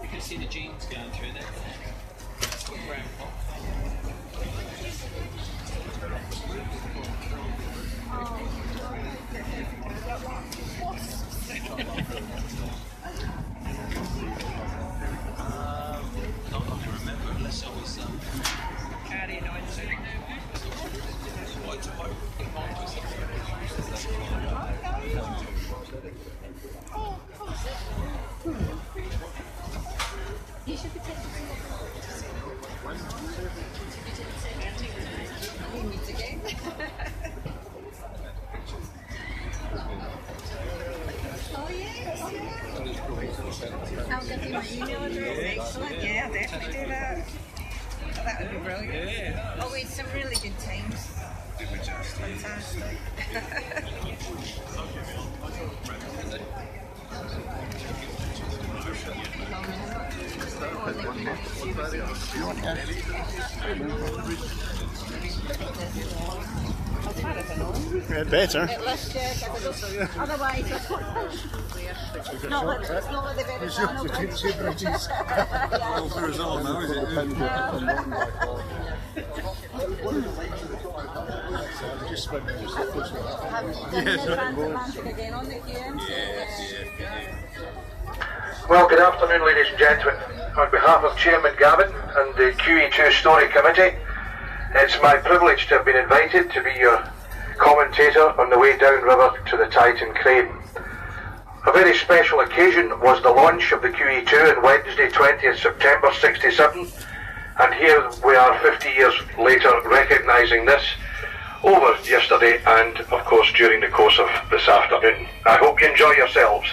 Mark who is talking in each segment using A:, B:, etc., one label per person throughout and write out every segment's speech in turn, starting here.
A: You can see the jeans going through there. Brown pot. Not I remember unless I was how do you know it's
B: You should be taking he meets again. Oh yeah. I'll give you my email address. Excellent. Yeah, I'll definitely do that. Oh, that would be brilliant.
C: Yeah.
B: Oh, we had some really good times. Fantastic.
C: Better.
B: Otherwise, it's not like the Venezuela bridges.
C: Result now, is it?
D: Well, good afternoon, ladies and gentlemen. On behalf of Chairman Gavin and the QE2 Story Committee, it's my privilege to have been invited to be your commentator on the way downriver to the Titan Crane. A very special occasion was the launch of the QE2 on Wednesday 20th September 67, and here we are 50 years later recognising this over yesterday and of course during the course of this afternoon. I hope you enjoy yourselves.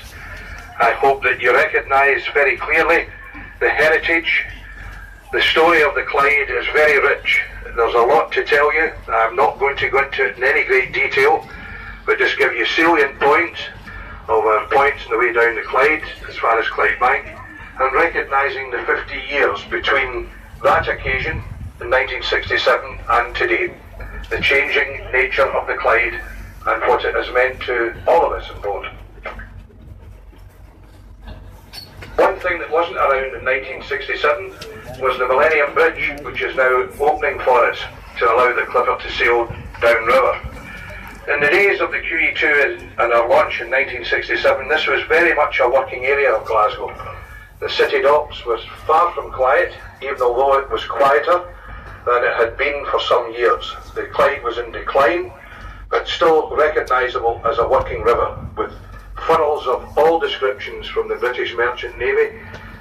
D: I hope that you recognise very clearly the heritage. The story of the Clyde is very rich. There's a lot to tell you. I'm not going to go into it in any great detail, but just give you salient points of our points on the way down the Clyde as far as Clydebank, and recognising the 50 years between that occasion in 1967 and today, the changing nature of the Clyde and what it has meant to all of us on board. One thing that wasn't around in 1967 was the Millennium Bridge, which is now opening for us to allow the Clipper to sail downriver. In the days of the QE2 and our launch in 1967, this was very much a working area of Glasgow. The city docks was far from quiet, even although it was quieter than it had been for some years. The Clyde was in decline, but still recognisable as a working river, with funnels of all descriptions from the British Merchant Navy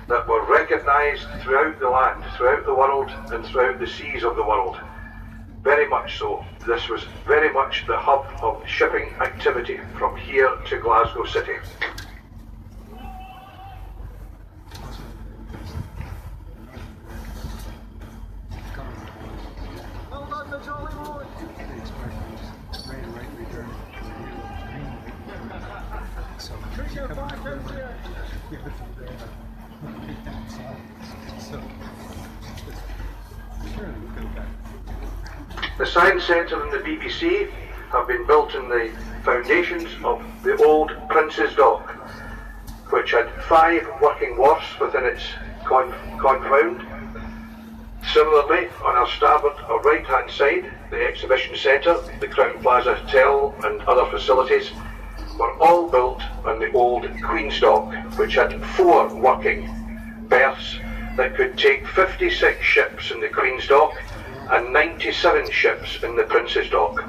D: that were recognised throughout the land, throughout the world, and throughout the seas of the world. Very much so. This was very much the hub of shipping activity from here to Glasgow City. The Science Centre and the BBC have been built in the foundations of the old Prince's Dock, which had 5 working wharfs within its confound. Similarly, on our starboard or right-hand side, the Exhibition Centre, the Crown Plaza Hotel and other facilities were all built on the old Queen's Dock, which had 4 working berths that could take 56 ships in the Queen's Dock and 97 ships in the Prince's Dock.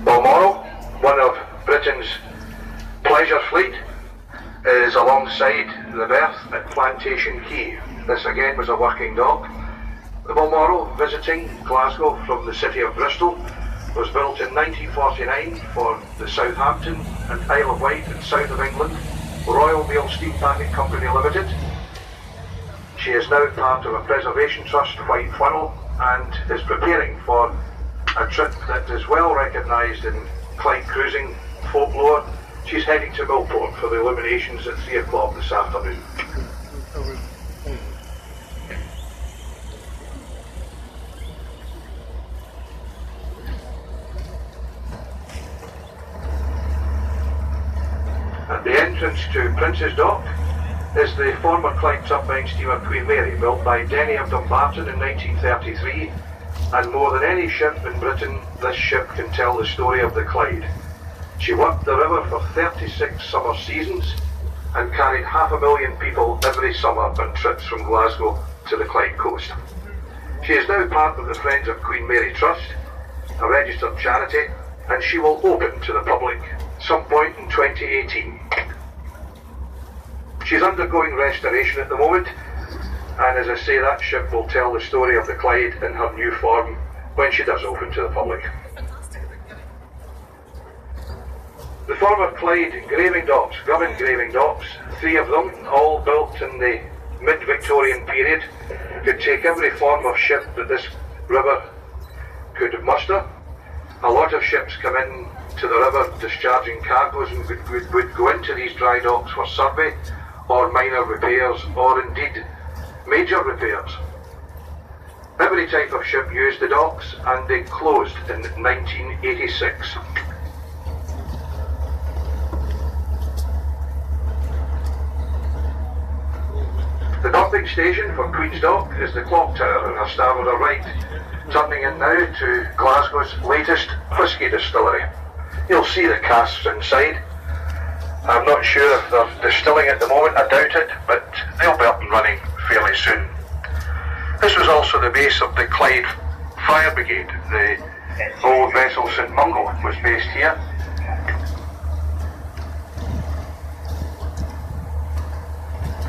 D: Balmoral, one of Britain's Britain's pleasure fleet is alongside the berth at Plantation Quay. This again was a working dock. The Balmoral, visiting Glasgow from the city of Bristol, was built in 1949 for the Southampton and Isle of Wight in south of England Royal Mail Steam Packet Company Limited. She is now part of a preservation trust, White Funnel, and is preparing for a trip that is well recognised in Clyde cruising folklore. She's heading to Millport for the illuminations at 3 o'clock this afternoon. At the entrance to Prince's Dock is the former Clyde turbine steamer Queen Mary, built by Denny of Dumbarton in 1933, and more than any ship in Britain, this ship can tell the story of the Clyde. She worked the river for 36 summer seasons and carried 500,000 people every summer on trips from Glasgow to the Clyde coast. She is now part of the Friends of Queen Mary Trust, a registered charity, and she will open to the public some point in 2018. She's undergoing restoration at the moment, and as I say, that ship will tell the story of the Clyde in her new form when she does open to the public. The former Clyde engraving docks, Gum engraving docks, 3 of them, all built in the mid-Victorian period, could take every form of ship that this river could muster. A lot of ships come in to the river discharging cargoes and would go into these dry docks for survey or minor repairs or indeed major repairs. Every type of ship used the docks, and they closed in 1986. The docking station for Queen's Dock is the clock tower on her starboard or right, turning in now to Glasgow's latest whisky distillery. You'll see the casks inside. I'm not sure if they're distilling at the moment, I doubt it, but they'll be up and running fairly soon. This was also the base of the Clyde Fire Brigade. The old vessel St Mungo was based here.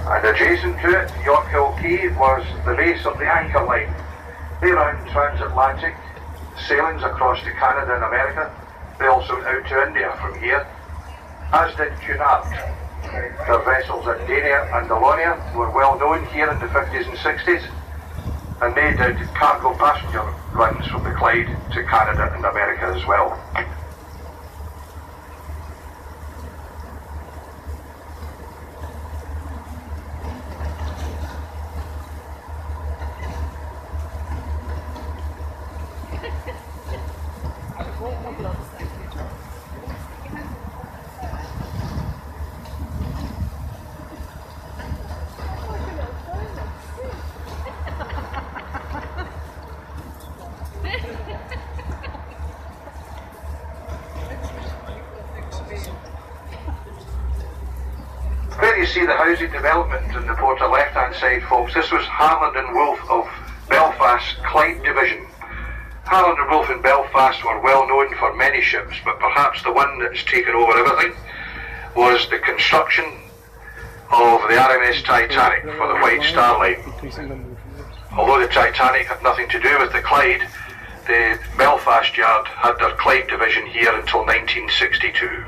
D: And adjacent to it, York Hill Quay, was the base of the Anchor Line. They ran transatlantic sailings across to Canada and America. They also went out to India from here, as did Cunard. Their vessels at Dania and Alonia were well known here in the 50s and 60s, and they did cargo passenger runs from the Clyde to Canada and America as well. There you see the housing development in the port on the left-hand side, folks. This was Harland and Wolff of Belfast Clyde Division. Harland and Wolff in Belfast were well known for many ships, but perhaps the one that's taken over everything was the construction of the RMS Titanic for the White Star Line. Although the Titanic had nothing to do with the Clyde, the Belfast Yard had their Clyde Division here until 1962.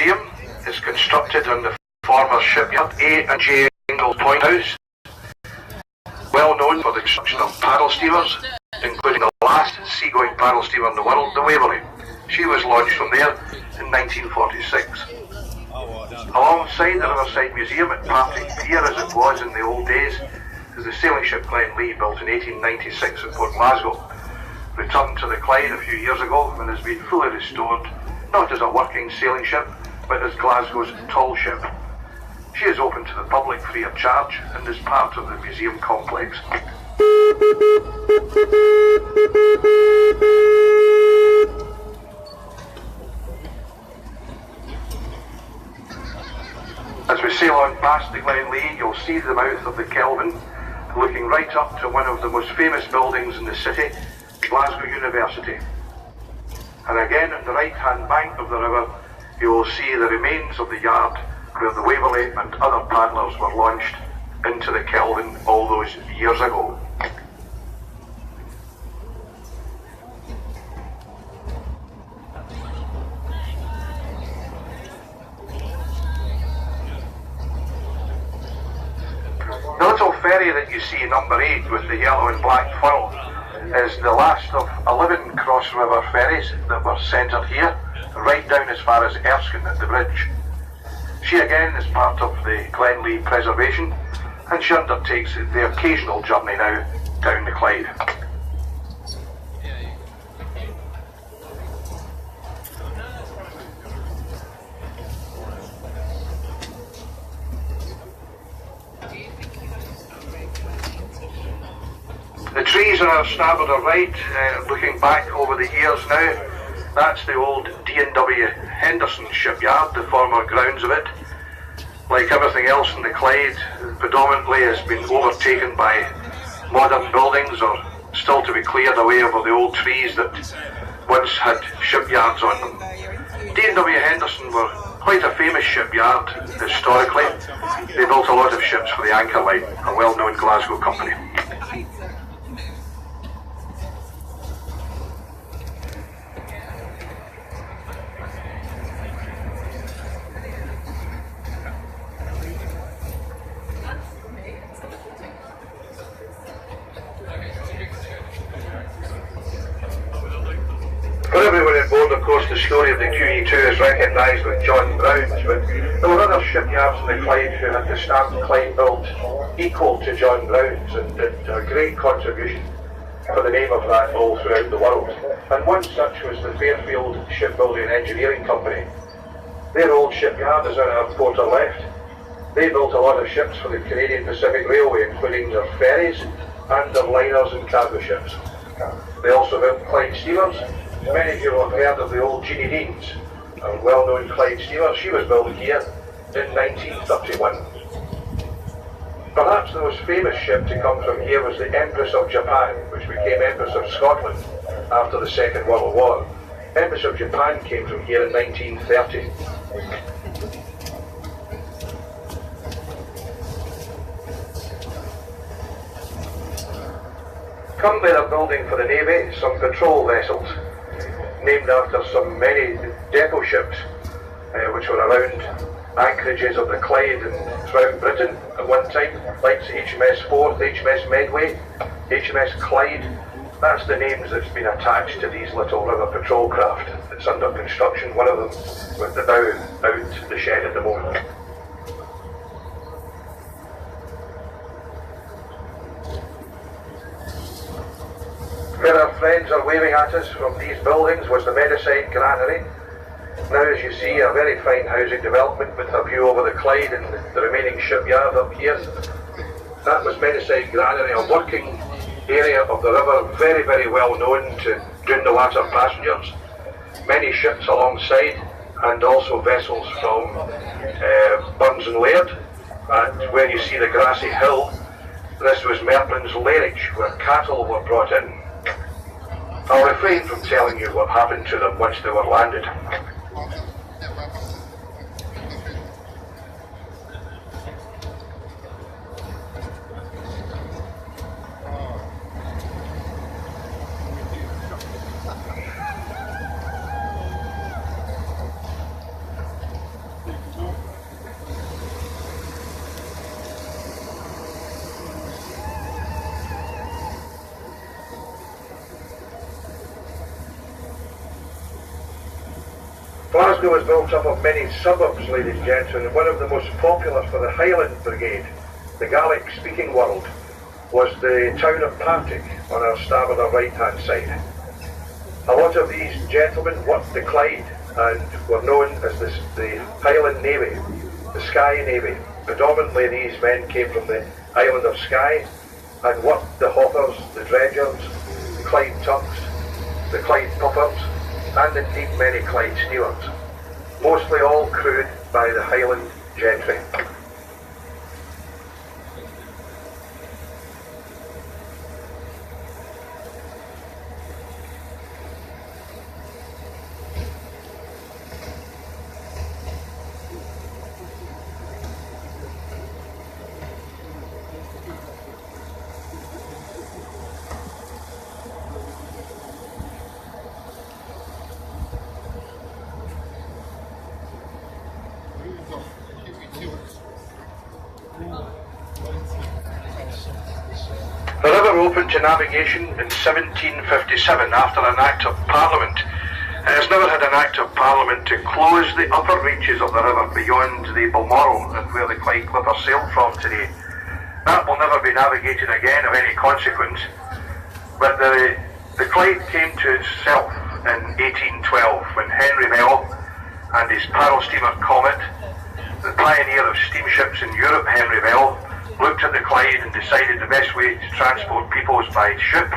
D: Museum is constructed on the former shipyard A and J Ingalls Point House, well known for the construction of paddle steamers, including the last last seagoing paddle steamer in the world, the Waverley. She was launched from there in 1946. Alongside the Riverside Museum at Partick Pier, as it was in the old days, is the sailing ship Glen Lee, built in 1896 at Port Glasgow. Returned to the Clyde a few years ago and has been fully restored, not as a working sailing ship, but as Glasgow's tall ship. She is open to the public free of charge and is part of the museum complex. As we sail on past the Glen Lee, you'll see the mouth of the Kelvin, looking right up to one of the most famous buildings in the city, Glasgow University. And again, on the right-hand bank of the river, you will see the remains of the yard where the Waverley and other paddlers were launched into the Kelvin all those years ago. The little ferry that you see, number 8, with the yellow and black funnel, is the last of 11 cross river ferries that were centred here, right down as far as Erskine at the bridge. She again is part of the Glen Lee preservation, and she undertakes the occasional journey now down the Clyde. The trees on our starboard are right, looking back over the years now. That's the old D&W Henderson shipyard, the former grounds of it. Like everything else in the Clyde, predominantly has been overtaken by modern buildings, or still to be cleared away over the old trees that once had shipyards on them. D&W Henderson were quite a famous shipyard historically. They built a lot of ships for the Anchor Line, a well-known Glasgow company. For everyone on board, of course, the story of the QE2 is recognised with John Brown's, but there were other shipyards in the Clyde who had the stamp Clyde built equal to John Brown's, and did a great contribution for the name of that all throughout the world. And one such was the Fairfield Shipbuilding Engineering Company. Their old shipyard is on our quarter left. They built a lot of ships for the Canadian Pacific Railway, including their ferries and their liners and cargo ships. They also built Clyde steamers. Many of you will have heard of the old Jeannie Deans, a well-known Clyde steamer. She was built here in 1931. Perhaps the most famous ship to come from here was the Empress of Japan, which became Empress of Scotland after the Second World War. Empress of Japan came from here in 1930. Currently they're building for the Navy some patrol vessels, named after some many depot ships which were around anchorages of the Clyde and throughout Britain at one time, like HMS Forth, HMS Medway, HMS Clyde. That's the names that's been attached to these little river patrol craft that's under construction, one of them with the bow out the shed at the moment. Where our friends are waving at us from these buildings was the Medicide Granary. Now, as you see, a very fine housing development with a view over the Clyde and the remaining shipyard up here. That was Medicide Granary, a working area of the river, very, very well known to down the water passengers. Many ships alongside, and also vessels from Burns and Laird. And where you see the grassy hill, this was Merplin's Lairage, where cattle were brought in. I'll refrain from telling you what happened to them once they were landed. Glasgow was built up of many suburbs, ladies and gentlemen, and one of the most popular for the Highland Brigade, the Gaelic-speaking world, was the town of Partick on our starboard or right-hand side. A lot of these gentlemen worked the Clyde and were known as the Highland Navy, the Skye Navy. Predominantly these men came from the island of Skye and worked the hoppers, the dredgers, the Clyde tugs, the Clyde puppers, and indeed many Clyde stewards, mostly all crewed by the Highland gentry. The river opened to navigation in 1757 after an Act of Parliament. It has never had an Act of Parliament to close the upper reaches of the river beyond the Balmoral and where the Clyde Clipper sailed from today. That will never be navigated again of any consequence, but the Clyde came to itself in 1812 when Henry Bell and his paddle steamer Comet, the pioneer of steamships in Europe, Henry Bell, looked at the Clyde and decided the best way to transport people was by ship.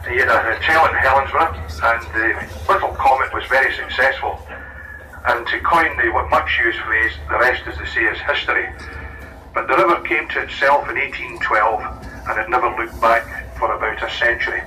D: He had a hotel in Helensburgh, and the little Comet was very successful. And to coin the much used phrase, the rest, as they say, is history. But the river came to itself in 1812 and had never looked back for about a century.